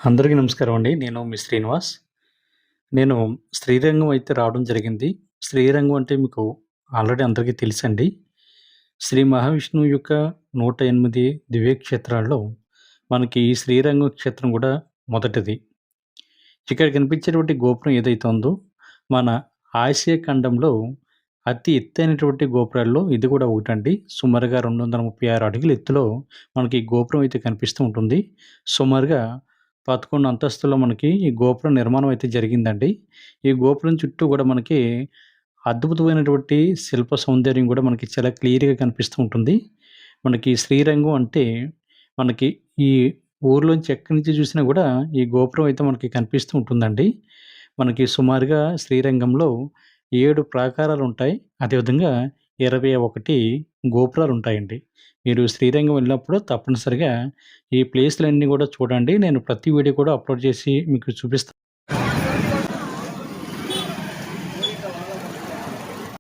అందరికీ నమస్కారం అండి. నేను మీ శ్రీనివాస్. నేను శ్రీరంగం అయితే రావడం జరిగింది. శ్రీరంగం అంటే మీకు ఆల్రెడీ అందరికీ తెలుసండి. శ్రీ మహావిష్ణువు యొక్క 108 దివ్యక్షేత్రాల్లో మనకి ఈ శ్రీరంగం క్షేత్రం కూడా మొదటిది. ఇక్కడ కనిపించేటువంటి గోపురం ఏదైతే ఉందో, మన ఆసియా ఖండంలో అతి ఎత్తైనటువంటి గోపురాల్లో ఇది కూడా ఒకటండి. సుమారుగా 236 అడుగుల ఎత్తులో మనకి ఈ గోపురం అయితే కనిపిస్తూ ఉంటుంది. సుమారుగా 11 అంతస్తులో మనకి ఈ గోపురం నిర్మాణం అయితే జరిగిందండి. ఈ గోపురం చుట్టూ గూడా మనకి అద్భుతమైనటువంటి శిల్ప సౌందర్యం గూడా మనకి చాలా క్లియర్‌గా కనిపిస్తూ ఉంటుంది. మనకి శ్రీరంగం అంటే మనకి ఈ ఊర్లోంచి ఎక్కడి నుంచి చూసినా గూడా ఈ గోపురం అయితే మనకి కనిపిస్తూ ఉంటుందండి. మనకి సుమారుగా శ్రీరంగంలో 7 ప్రాకారాలుంటాయి. అదేవిధంగా 21 గోపురాలుంటాయండి. మీరు శ్రీరంగం వెళ్ళినప్పుడు తప్పనిసరిగా ఈ ప్లేస్‌లన్నీ గూడా చూడండి. నేను ప్రతి వీడియో కూడా అప్‌లోడ్ చేసి మీకు చూపిస్తాను.